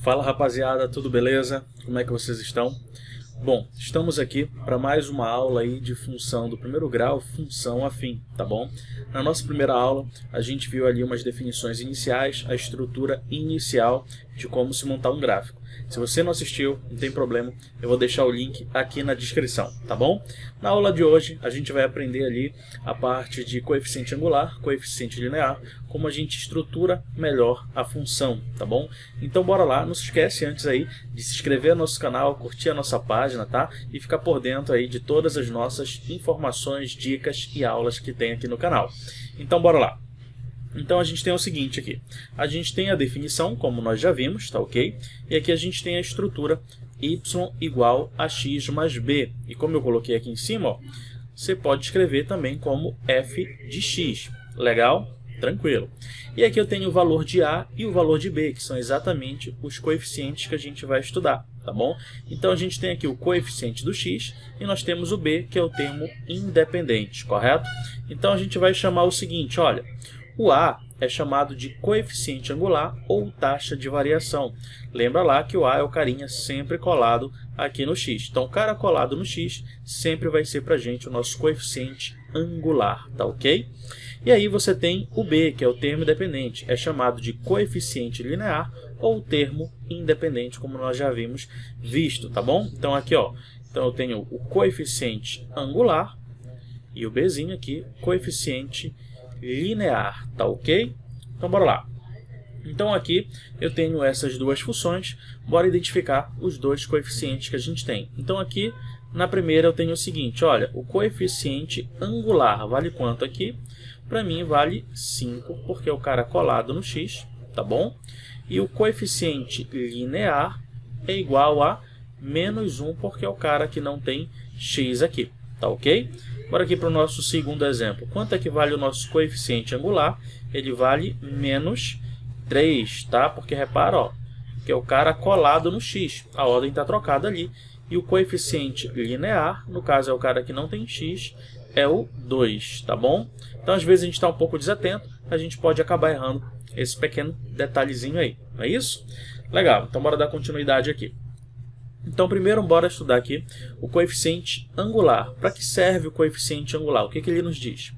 Fala rapaziada, tudo beleza? Como é que vocês estão? Bom, estamos aqui para mais uma aula aí de função do primeiro grau, função afim, tá bom? Na nossa primeira aula, a gente viu ali umas definições iniciais, a estrutura inicial de como se montar um gráfico. Se você não assistiu, não tem problema, eu vou deixar o link aqui na descrição, tá bom? Na aula de hoje, a gente vai aprender ali a parte de coeficiente angular, coeficiente linear, como a gente estrutura melhor a função, tá bom? Então bora lá, não se esquece antes aí de se inscrever no nosso canal, curtir a nossa página, tá? E ficar por dentro aí de todas as nossas informações, dicas e aulas que tem aqui no canal. Então bora lá. Então a gente tem o seguinte aqui, a gente tem a definição, como nós já vimos, tá ok? E aqui a gente tem a estrutura y igual a x mais b. E como eu coloquei aqui em cima, ó, você pode escrever também como f de x. Legal? Tranquilo. E aqui eu tenho o valor de a e o valor de b, que são exatamente os coeficientes que a gente vai estudar, tá bom? Então a gente tem aqui o coeficiente do x e nós temos o b, que é o termo independente, correto? Então a gente vai chamar o seguinte, olha, o a é chamado de coeficiente angular ou taxa de variação. Lembra lá que o a é o carinha sempre colado aqui no x. Então, o cara colado no x sempre vai ser para a gente o nosso coeficiente angular, tá ok? E aí você tem o b, que é o termo independente. É chamado de coeficiente linear ou termo independente, como nós já vimos visto, tá bom? Então, aqui, ó, então eu tenho o coeficiente angular e o bzinho aqui, coeficiente linear, tá ok? Então bora lá. Então aqui eu tenho essas duas funções, bora identificar os dois coeficientes que a gente tem. Então aqui na primeira eu tenho o seguinte, olha, o coeficiente angular vale quanto aqui? Para mim vale 5, porque é o cara colado no x, tá bom? E o coeficiente linear é igual a menos 1, porque é o cara que não tem x aqui, tá ok? Bora aqui para o nosso segundo exemplo. Quanto é que vale o nosso coeficiente angular? Ele vale menos 3, tá? Porque repara, ó, que é o cara colado no x. A ordem está trocada ali. E o coeficiente linear, no caso é o cara que não tem x, é o 2, tá bom? Então, às vezes a gente está um pouco desatento, a gente pode acabar errando esse pequeno detalhezinho aí. Não é isso? Legal, então bora dar continuidade aqui. Então, primeiro, bora estudar aqui o coeficiente angular. Para que serve o coeficiente angular? O que ele nos diz?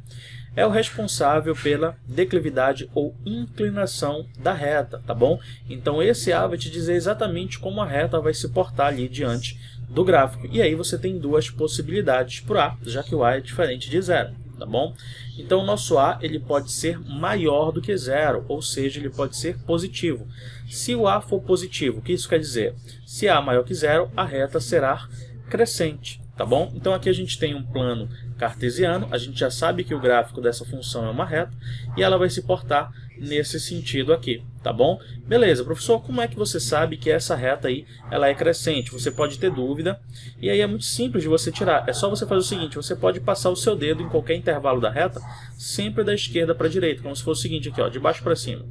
É o responsável pela declividade ou inclinação da reta, tá bom? Então, esse A vai te dizer exatamente como a reta vai se portar ali diante do gráfico. E aí você tem duas possibilidades para o A, já que o A é diferente de zero, tá bom? Então, o nosso A ele pode ser maior do que zero, ou seja, ele pode ser positivo. Se o A for positivo, o que isso quer dizer? Se A maior que zero, a reta será crescente, tá bom? Então aqui a gente tem um plano cartesiano, a gente já sabe que o gráfico dessa função é uma reta, e ela vai se portar nesse sentido aqui, tá bom? Beleza, professor, como é que você sabe que essa reta aí, ela é crescente? Você pode ter dúvida, e aí é muito simples de você tirar. É só você fazer o seguinte, você pode passar o seu dedo em qualquer intervalo da reta, sempre da esquerda para a direita, como se fosse o seguinte aqui, ó, de baixo para cima.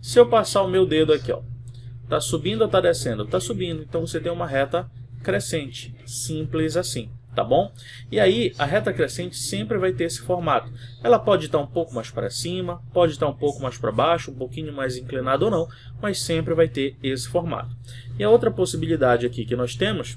Se eu passar o meu dedo aqui, ó, tá subindo ou tá descendo? Tá subindo, então você tem uma reta crescente, simples assim, tá bom? E aí, a reta crescente sempre vai ter esse formato. Ela pode estar um pouco mais para cima, pode estar um pouco mais para baixo, um pouquinho mais inclinado ou não, mas sempre vai ter esse formato. E a outra possibilidade aqui que nós temos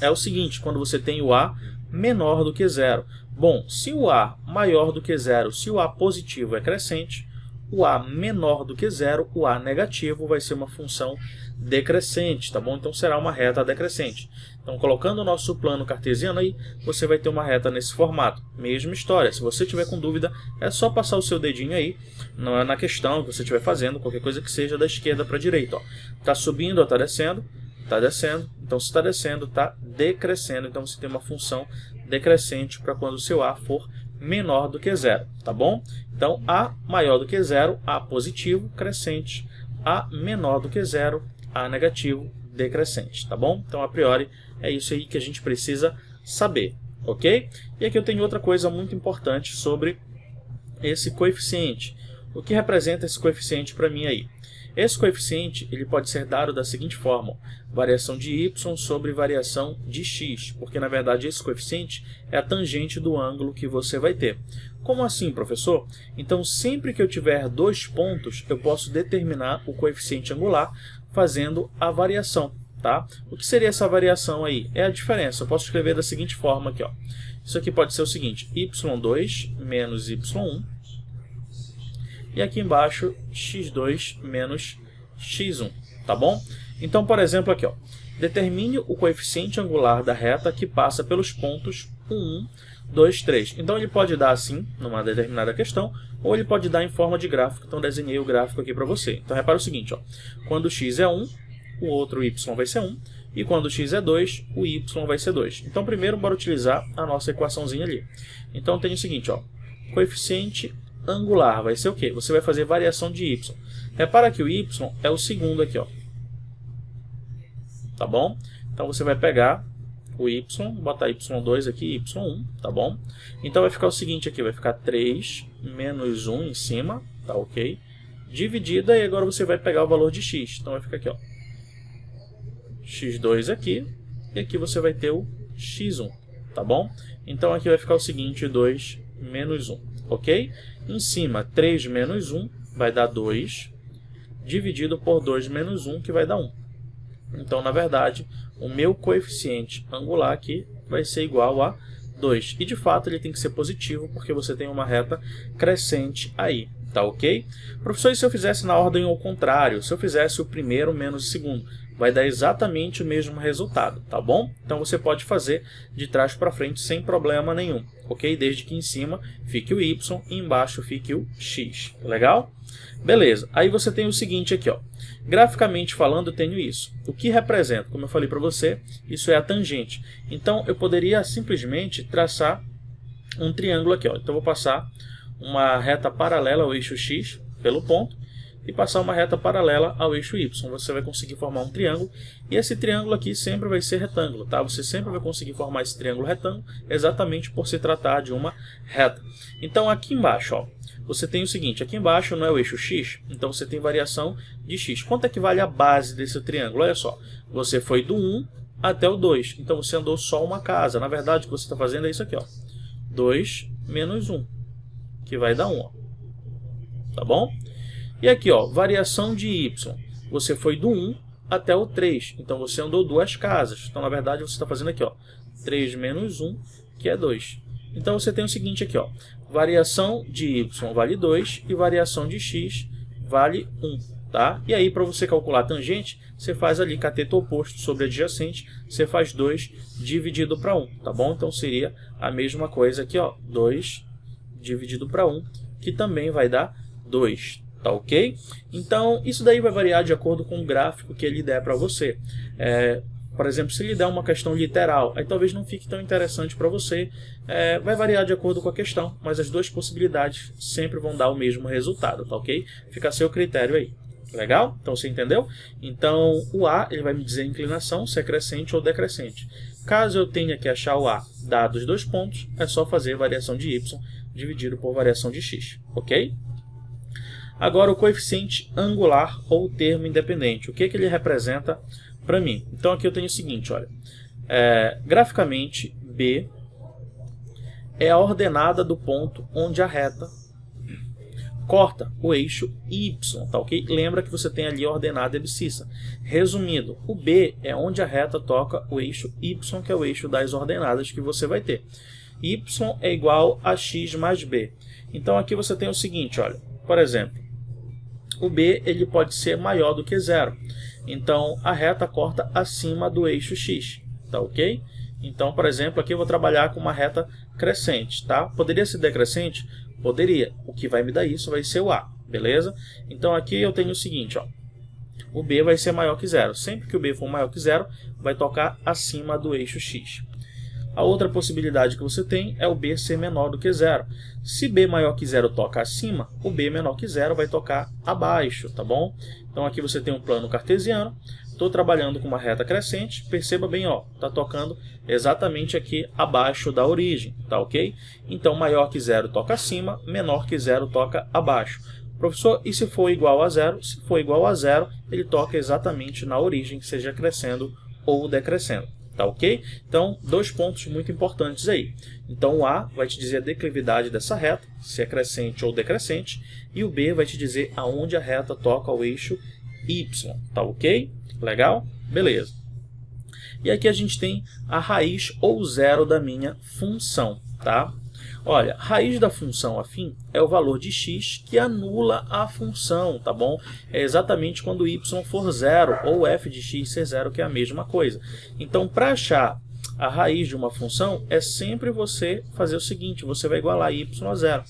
é o seguinte, quando você tem o A menor do que zero. Bom, se o A maior do que zero, se o A positivo é crescente, o A menor do que zero, o A negativo vai ser uma função decrescente, tá bom? Então será uma reta decrescente. Então colocando o nosso plano cartesiano aí, você vai ter uma reta nesse formato. Mesma história, se você tiver com dúvida, é só passar o seu dedinho aí na questão que você estiver fazendo, qualquer coisa que seja da esquerda para a direita. Ó. Tá subindo ou tá descendo? Tá descendo. Então se está descendo, tá decrescendo. Então você tem uma função decrescente para quando o seu A for menor do que zero, tá bom? Então, A maior do que zero, A positivo, crescente. A menor do que zero, A negativo, decrescente, tá bom? Então, a priori, é isso aí que a gente precisa saber, ok? E aqui eu tenho outra coisa muito importante sobre esse coeficiente. O que representa esse coeficiente para mim aí? Esse coeficiente ele pode ser dado da seguinte forma, variação de y sobre variação de x, porque na verdade esse coeficiente é a tangente do ângulo que você vai ter. Como assim, professor? Então sempre que eu tiver dois pontos, eu posso determinar o coeficiente angular fazendo a variação, tá? O que seria essa variação aí? É a diferença. Eu posso escrever da seguinte forma aqui, ó. Isso aqui pode ser o seguinte, y2 menos y1, e aqui embaixo x2 menos x1, tá bom? Então, por exemplo, aqui, ó, determine o coeficiente angular da reta que passa pelos pontos 1, 2, 3. Então, ele pode dar assim, numa determinada questão, ou ele pode dar em forma de gráfico. Então, desenhei o gráfico aqui para você. Então, repara o seguinte, ó, quando x é 1, o outro y vai ser 1, e quando x é 2, o y vai ser 2. Então, primeiro, bora utilizar a nossa equaçãozinha ali. Então, tem o seguinte, ó, coeficiente angular vai ser o quê? Você vai fazer variação de y. Repara que o y é o segundo aqui, ó. Tá bom? Então, você vai pegar o y, botar y2 aqui, y1, tá bom? Então, vai ficar o seguinte aqui, vai ficar 3 menos 1 em cima, tá ok? Dividida, e agora você vai pegar o valor de x. Então, vai ficar aqui, ó, x2 aqui, e aqui você vai ter o x1, tá bom? Então, aqui vai ficar o seguinte, 2 menos 1, ok? Em cima, 3 menos 1 vai dar 2, dividido por 2 menos 1, que vai dar 1. Então, na verdade, o meu coeficiente angular aqui vai ser igual a 2. E, de fato, ele tem que ser positivo, porque você tem uma reta crescente aí, tá ok? Professor, e se eu fizesse na ordem ao contrário? Se eu fizesse o primeiro menos o segundo? Vai dar exatamente o mesmo resultado, tá bom? Então, você pode fazer de trás para frente sem problema nenhum, ok? Desde que em cima fique o y e embaixo fique o x, legal? Beleza, aí você tem o seguinte aqui, ó. Graficamente falando, eu tenho isso. O que representa? Como eu falei para você, isso é a tangente. Então, eu poderia simplesmente traçar um triângulo aqui, ó. Então, eu vou passar uma reta paralela ao eixo x pelo ponto e passar uma reta paralela ao eixo y. Você vai conseguir formar um triângulo, e esse triângulo aqui sempre vai ser retângulo, tá? Você sempre vai conseguir formar esse triângulo retângulo exatamente por se tratar de uma reta. Então, aqui embaixo, ó, você tem o seguinte, aqui embaixo não é o eixo x, então você tem variação de x. Quanto é que vale a base desse triângulo? Olha só, você foi do 1 até o 2, então você andou só uma casa. Na verdade, o que você está fazendo é isso aqui, ó, 2 menos 1, que vai dar 1, ó. Tá bom? E aqui, ó, variação de y, você foi do 1 até o 3, então você andou duas casas. Então, na verdade, você está fazendo aqui, ó, 3 menos 1, que é 2. Então, você tem o seguinte aqui, ó, variação de y vale 2 e variação de x vale 1, tá? E aí, para você calcular a tangente, você faz ali cateto oposto sobre adjacente, você faz 2 dividido para 1, tá bom? Então, seria a mesma coisa aqui, ó, 2 dividido para 1, que também vai dar 2, tá ok? Então, isso daí vai variar de acordo com o gráfico que ele der para você. Por exemplo, se ele der uma questão literal, aí talvez não fique tão interessante para você. Vai variar de acordo com a questão, mas as duas possibilidades sempre vão dar o mesmo resultado, tá ok? Fica a seu critério aí. Legal? Então, você entendeu? Então, o A ele vai me dizer a inclinação, se é crescente ou decrescente. Caso eu tenha que achar o A dados dois pontos, é só fazer variação de y dividido por variação de x, ok? Agora, o coeficiente angular ou termo independente. O que ele representa para mim? Então, aqui eu tenho o seguinte, olha. Graficamente, B é a ordenada do ponto onde a reta corta o eixo y, tá ok? Lembra que você tem ali a ordenada abscissa. Resumindo, o B é onde a reta toca o eixo y, que é o eixo das ordenadas que você vai ter. Y é igual a x mais b. Então, aqui você tem o seguinte, olha. Por exemplo, o B ele pode ser maior do que 0. Então, a reta corta acima do eixo x, tá ok? Então, por exemplo, aqui eu vou trabalhar com uma reta crescente, tá? Poderia ser decrescente? Poderia. O que vai me dar isso vai ser o A, beleza? Então, aqui eu tenho o seguinte, ó. O B vai ser maior que 0. Sempre que o B for maior que 0, vai tocar acima do eixo x. A outra possibilidade que você tem é o B ser menor do que 0. Se B maior que 0 toca acima, o B menor que 0 vai tocar abaixo, tá bom? Então aqui você tem um plano cartesiano. Estou trabalhando com uma reta crescente. Perceba bem, ó, está tocando exatamente aqui abaixo da origem, tá ok? Então maior que 0 toca acima, menor que 0 toca abaixo. Professor, e se for igual a 0? Se for igual a 0, ele toca exatamente na origem, seja crescendo ou decrescendo. Tá ok? Então, dois pontos muito importantes aí. Então, o A vai te dizer a declividade dessa reta, se é crescente ou decrescente, e o B vai te dizer aonde a reta toca o eixo y, tá ok? Legal? Beleza. E aqui a gente tem a raiz ou zero da minha função, tá? Olha, raiz da função afim é o valor de x que anula a função, tá bom? É exatamente quando y for zero ou f de x ser zero, que é a mesma coisa. Então, para achar a raiz de uma função, é sempre você fazer o seguinte, você vai igualar y a zero,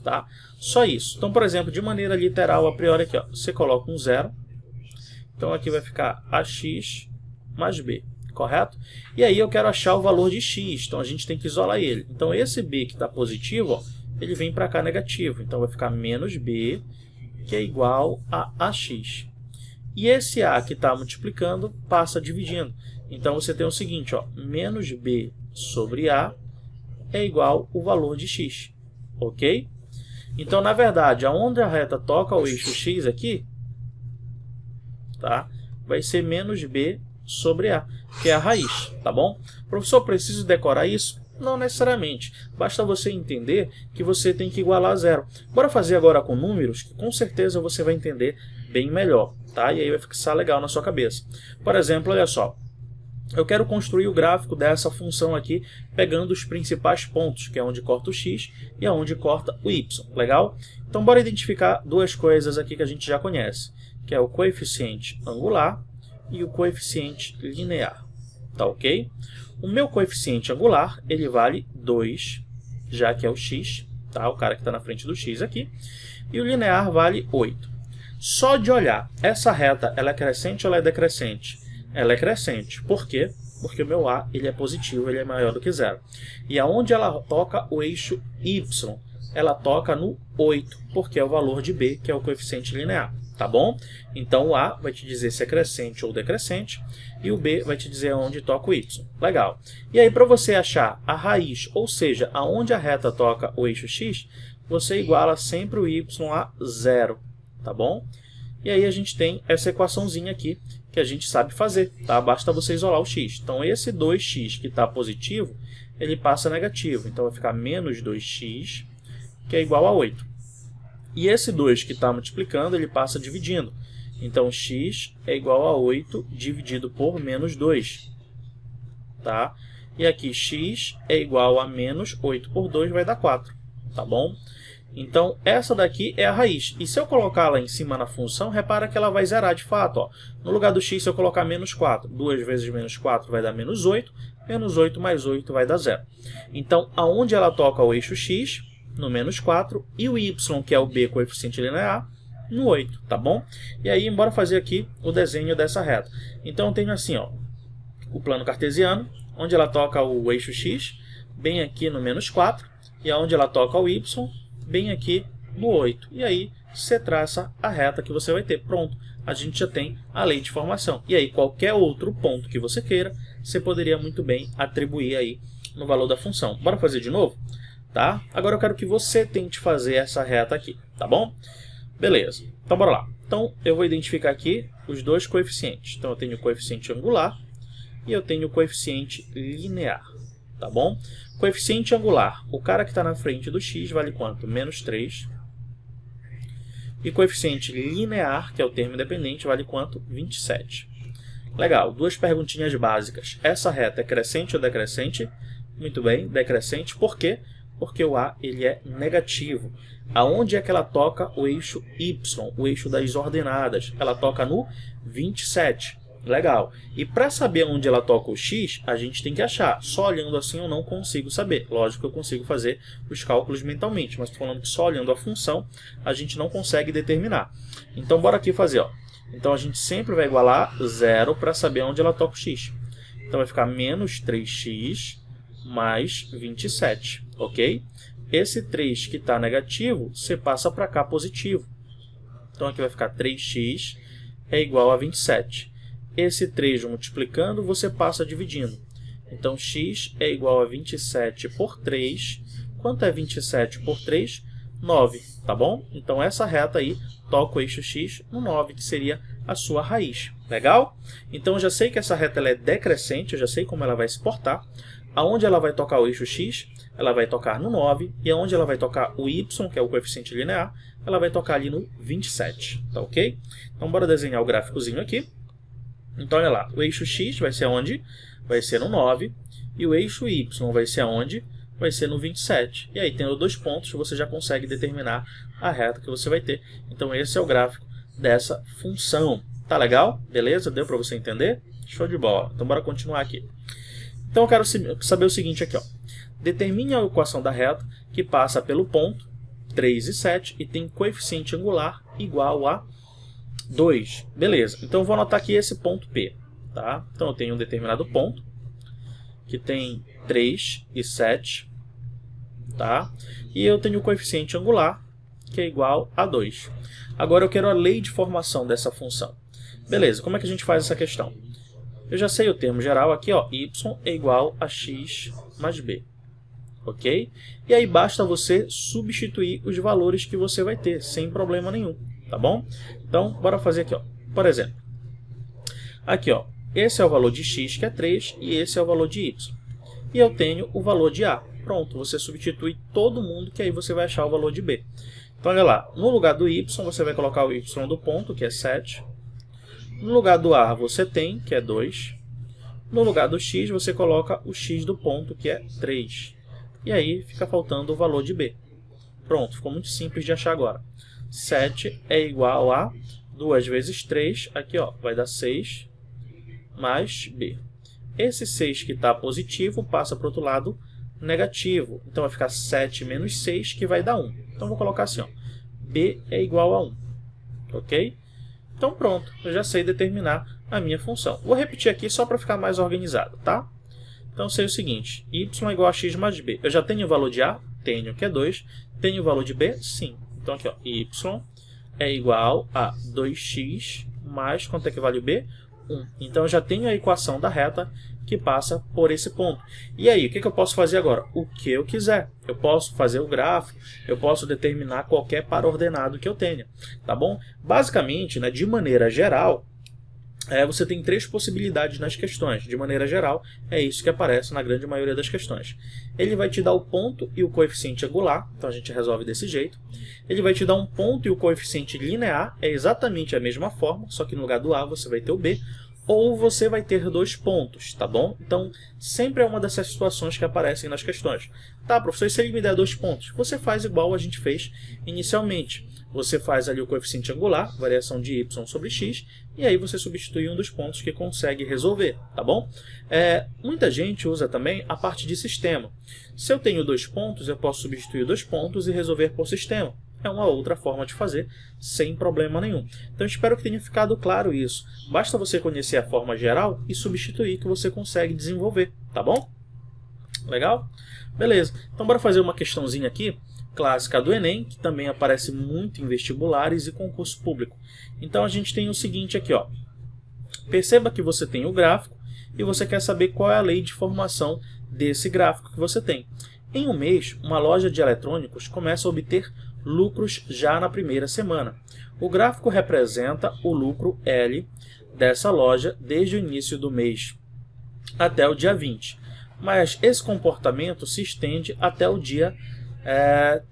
tá? Só isso. Então, por exemplo, de maneira literal, a priori aqui, ó, você coloca um zero, então aqui vai ficar ax mais b. Correto? E aí eu quero achar o valor de x, então a gente tem que isolar ele. Então esse b que está positivo, ó, ele vem para cá negativo, então vai ficar menos b, que é igual a ax. E esse a que está multiplicando, passa dividindo. Então você tem o seguinte, ó, menos b sobre a é igual o valor de x, ok? Então, na verdade, aonde a reta toca o eixo x aqui, tá, vai ser menos b sobre a, que é a raiz, tá bom? Professor, preciso decorar isso? Não necessariamente, basta você entender que você tem que igualar a zero. Bora fazer agora com números, que com certeza você vai entender bem melhor, tá? E aí vai ficar legal na sua cabeça. Por exemplo, olha só, eu quero construir o gráfico dessa função aqui, pegando os principais pontos, que é onde corta o x e é onde corta o y, legal? Então bora identificar duas coisas aqui que a gente já conhece, que é o coeficiente angular e o coeficiente linear, tá ok? O meu coeficiente angular, ele vale 2, já que é o x, tá? O cara que está na frente do x aqui, e o linear vale 8. Só de olhar, essa reta, ela é crescente ou ela é decrescente? Ela é crescente, por quê? Porque o meu a, ele é positivo, ele é maior do que zero. E aonde ela toca o eixo y? Ela toca no 8, porque é o valor de b, que é o coeficiente linear. Tá bom? Então o A vai te dizer se é crescente ou decrescente e o B vai te dizer onde toca o Y. Legal. E aí para você achar a raiz, ou seja, aonde a reta toca o eixo X, você iguala sempre o Y a zero. Tá bom? E aí a gente tem essa equaçãozinha aqui que a gente sabe fazer. Tá? Basta você isolar o X. Então esse 2x que está positivo, ele passa negativo. Então vai ficar menos 2x, que é igual a 8. E esse 2 que está multiplicando, ele passa dividindo. Então, x é igual a 8 dividido por menos 2. Tá? E aqui, x é igual a menos 8 por 2, vai dar 4. Tá bom? Então, essa daqui é a raiz. E se eu colocar lá em cima na função, repara que ela vai zerar de fato. Ó. No lugar do x, se eu colocar menos 4, 2 vezes menos 4 vai dar menos 8. Menos 8 mais 8 vai dar 0. Então, aonde ela toca o eixo x? No menos 4, e o y, que é o b, coeficiente linear, no 8, tá bom? E aí, bora fazer aqui o desenho dessa reta. Então, eu tenho assim, ó, o plano cartesiano, onde ela toca o eixo x, bem aqui no menos 4, e onde ela toca o y, bem aqui no 8. E aí, você traça a reta que você vai ter. Pronto, a gente já tem a lei de formação. E aí, qualquer outro ponto que você queira, você poderia muito bem atribuir aí no valor da função. Bora fazer de novo? Tá? Agora eu quero que você tente fazer essa reta aqui, tá bom? Beleza, então bora lá. Então eu vou identificar aqui os dois coeficientes. Então eu tenho o coeficiente angular e eu tenho o coeficiente linear, tá bom? Coeficiente angular, o cara que está na frente do x vale quanto? Menos 3. E coeficiente linear, que é o termo independente, vale quanto? 27. Legal, duas perguntinhas básicas. Essa reta é crescente ou decrescente? Muito bem, decrescente. Por quê? Porque o A ele é negativo. Aonde é que ela toca o eixo Y, o eixo das ordenadas? Ela toca no 27. Legal. E para saber onde ela toca o X, a gente tem que achar. Só olhando assim eu não consigo saber. Lógico que eu consigo fazer os cálculos mentalmente, mas estou falando que só olhando a função a gente não consegue determinar. Então bora aqui fazer. Ó. Então a gente sempre vai igualar 0 para saber onde ela toca o X. Então vai ficar menos 3x mais 27, ok? Esse 3 que está negativo, você passa para cá positivo. Então aqui vai ficar 3x é igual a 27. Esse 3 multiplicando, você passa dividindo. Então x é igual a 27 por 3. Quanto é 27 por 3? 9, tá bom? Então essa reta aí toca o eixo x no 9, que seria a sua raiz. Legal? Então eu já sei que essa reta ela é decrescente, eu já sei como ela vai se portar. Aonde ela vai tocar o eixo x? ela vai tocar no 9, e onde ela vai tocar o y, que é o coeficiente linear, ela vai tocar ali no 27, tá ok? Então bora desenhar o gráficozinho aqui. Então olha lá, o eixo x vai ser onde? Vai ser no 9, e o eixo y vai ser onde? Vai ser no 27. E aí, tendo 2 pontos, você já consegue determinar a reta que você vai ter. Então esse é o gráfico dessa função. Tá legal? Beleza? Deu para você entender? Show de bola. Então bora continuar aqui. Então eu quero saber o seguinte aqui, ó. Determine a equação da reta que passa pelo ponto 3 e 7 e tem coeficiente angular igual a 2. Beleza. Então eu vou anotar aqui esse ponto P. Tá? Então eu tenho um determinado ponto que tem 3 e 7. Tá? E eu tenho o coeficiente angular que é igual a 2. Agora eu quero a lei de formação dessa função. Beleza, como é que a gente faz essa questão? Eu já sei o termo geral aqui, ó, y é igual a x mais b. Ok? E aí basta você substituir os valores que você vai ter, sem problema nenhum, tá bom? Então, bora fazer aqui, ó. Por exemplo, aqui, ó, esse é o valor de x, que é 3, e esse é o valor de y. E eu tenho o valor de a. Pronto, você substitui todo mundo, que aí você vai achar o valor de b. Então, olha lá, no lugar do y, você vai colocar o y do ponto, que é 7. No lugar do a, você tem, que é 2. No lugar do x, você coloca o x do ponto, que é 3. E aí, fica faltando o valor de b. Pronto, ficou muito simples de achar agora. 7 é igual a 2 vezes 3, aqui ó, vai dar 6, mais b. Esse 6 que está positivo passa para o outro lado negativo. Então vai ficar 7 menos 6, que vai dar 1. Então vou colocar assim, ó, b é igual a 1. Ok? Então pronto, eu já sei determinar a minha função. Vou repetir aqui só para ficar mais organizado, tá? Então eu sei o seguinte, y é igual a x mais b. Eu já tenho o valor de a? Tenho, que é 2. Tenho o valor de b? Sim. Então aqui, ó, y é igual a 2x mais, quanto é que vale o b? 1. Então eu já tenho a equação da reta que passa por esse ponto. E aí, o que eu posso fazer agora? O que eu quiser. Eu posso fazer o gráfico, eu posso determinar qualquer par ordenado que eu tenha, tá bom? Basicamente, né, de maneira geral, você tem 3 possibilidades nas questões. De maneira geral, é isso que aparece na grande maioria das questões. Ele vai te dar o ponto e o coeficiente angular, então a gente resolve desse jeito. Ele vai te dar um ponto e o coeficiente linear, é exatamente a mesma forma, só que no lugar do a você vai ter o b. Ou você vai ter 2 pontos, tá bom? Então, sempre é uma dessas situações que aparecem nas questões. Tá, professor, e se ele me der 2 pontos? Você faz igual a gente fez inicialmente. Você faz ali o coeficiente angular, variação de y sobre x, e aí você substitui um dos pontos que consegue resolver, tá bom? Muita gente usa também a parte de sistema. Se eu tenho 2 pontos, eu posso substituir 2 pontos e resolver por sistema. É uma outra forma de fazer, sem problema nenhum. Então, espero que tenha ficado claro isso. Basta você conhecer a forma geral e substituir que você consegue desenvolver, tá bom? Legal? Beleza. Então, bora fazer uma questãozinha aqui, clássica do Enem, que também aparece muito em vestibulares e concurso público. Então, a gente tem o seguinte aqui, ó. Perceba que você tem o gráfico e você quer saber qual é a lei de formação desse gráfico que você tem. Em um mês, uma loja de eletrônicos começa a obter lucros já na primeira semana. O gráfico representa o lucro L dessa loja desde o início do mês até o dia 20. Mas esse comportamento se estende até o dia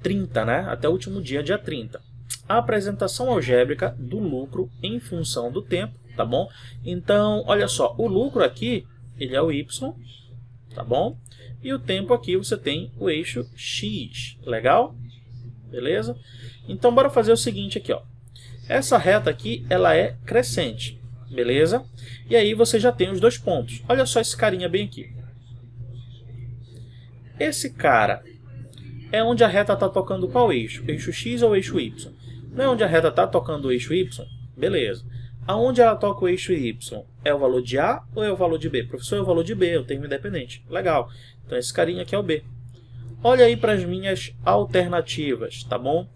30, né? Até o último dia 30. A apresentação algébrica do lucro em função do tempo, tá bom? Então, olha só, o lucro aqui, ele é o y, tá bom? E o tempo aqui você tem o eixo x, legal? Beleza? Então, bora fazer o seguinte aqui, ó. Essa reta aqui, ela é crescente, beleza? E aí você já tem os 2 pontos. Olha só esse carinha bem aqui. Esse cara é onde a reta está tocando qual eixo? Eixo x ou eixo y? Não é onde a reta está tocando o eixo y? Beleza. Aonde ela toca o eixo y? É o valor de a ou é o valor de b? Professor, é o valor de b, é o termo independente. Legal. Então, esse carinha aqui é o b. Olha aí para as minhas alternativas, tá bom?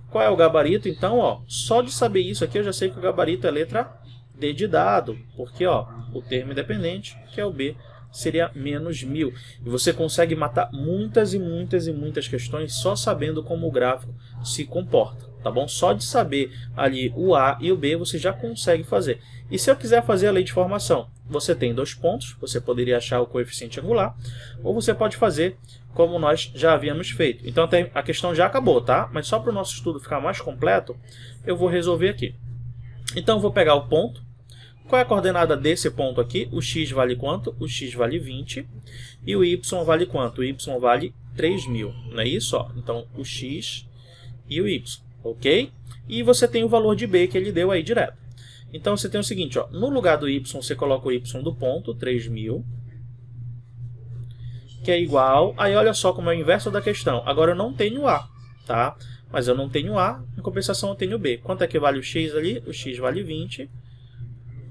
Qual é o gabarito? Então, ó, só de saber isso aqui eu já sei que o gabarito é letra D de dado, porque ó, o termo independente, que é o B, seria menos 1000. E você consegue matar muitas e muitas e muitas questões só sabendo como o gráfico se comporta, tá tá bom? Só de saber ali o A e o B você já consegue fazer. E se eu quiser fazer a lei de formação, você tem 2 pontos, você poderia achar o coeficiente angular, ou você pode fazer como nós já havíamos feito. Então a questão já acabou, tá? Mas só para o nosso estudo ficar mais completo, eu vou resolver aqui. Então eu vou pegar o ponto. Qual é a coordenada desse ponto aqui? O x vale quanto? O x vale 20. E o y vale quanto? O y vale 3.000. Não é isso? Ó? Então o x e o y. Ok? E você tem o valor de b que ele deu aí direto. Então você tem o seguinte, ó, no lugar do y você coloca o y do ponto, 3.000, que é igual, aí olha só como é o inverso da questão, agora eu não tenho A, tá? Mas eu não tenho A, em compensação eu tenho B. Quanto é que vale o x ali? O x vale 20,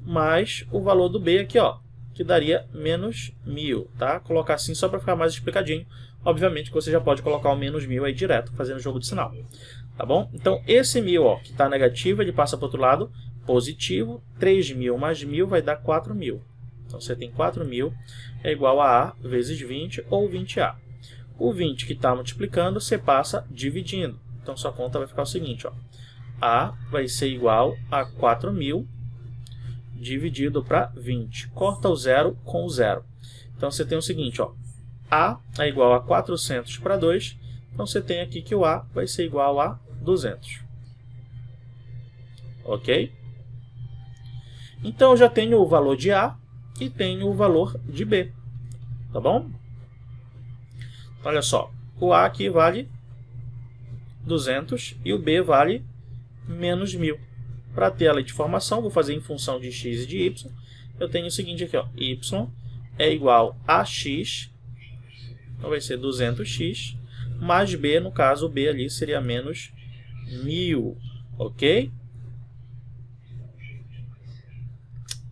mais o valor do B aqui, ó, que daria menos 1.000, tá? Colocar assim só para ficar mais explicadinho. Obviamente que você já pode colocar o menos 1.000 aí direto, fazendo o jogo de sinal, tá bom? Então esse 1.000, ó, que está negativo, ele passa para o outro lado, positivo, 3.000 mais 1.000 vai dar 4.000. Então você tem 4.000 é igual a A vezes 20 ou 20A. O 20 que está multiplicando, você passa dividindo. Então sua conta vai ficar o seguinte, ó, A vai ser igual a 4.000 dividido para 20. Corta o 0 com o 0. Então você tem o seguinte, ó, A é igual a 400 para 2. Então você tem aqui que o A vai ser igual a 200. Ok? Então eu já tenho o valor de A e tenho o valor de B. Tá bom? Olha só, o A aqui vale 200 e o B vale menos 1.000. Para ter a lei de formação, vou fazer em função de x e de y. Eu tenho o seguinte aqui, ó, y é igual a x, então vai ser 200x, mais b, no caso o b ali seria menos 1.000, ok?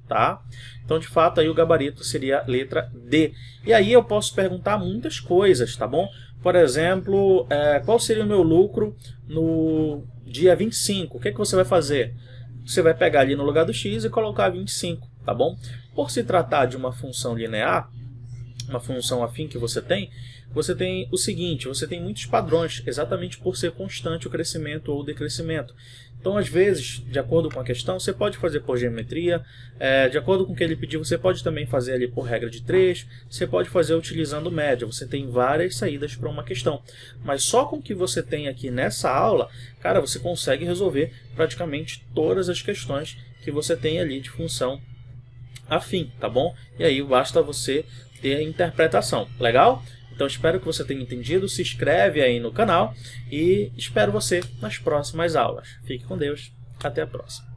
Tá? Então, de fato, aí o gabarito seria a letra D. E aí eu posso perguntar muitas coisas, tá bom? Por exemplo, qual seria o meu lucro no dia 25? O que é que você vai fazer? Você vai pegar ali no lugar do x e colocar 25, tá bom? Por se tratar de uma função linear, uma função afim que você tem o seguinte, você tem muitos padrões, exatamente por ser constante o crescimento ou o decrescimento. Então, às vezes, de acordo com a questão, você pode fazer por geometria, de acordo com o que ele pediu, você pode também fazer ali por regra de 3, você pode fazer utilizando média, você tem várias saídas para uma questão. Mas só com o que você tem aqui nessa aula, cara, você consegue resolver praticamente todas as questões que você tem ali de função afim, tá bom? E aí basta você ter a interpretação, legal? Então espero que você tenha entendido, se inscreve aí no canal e espero você nas próximas aulas. Fique com Deus, até a próxima.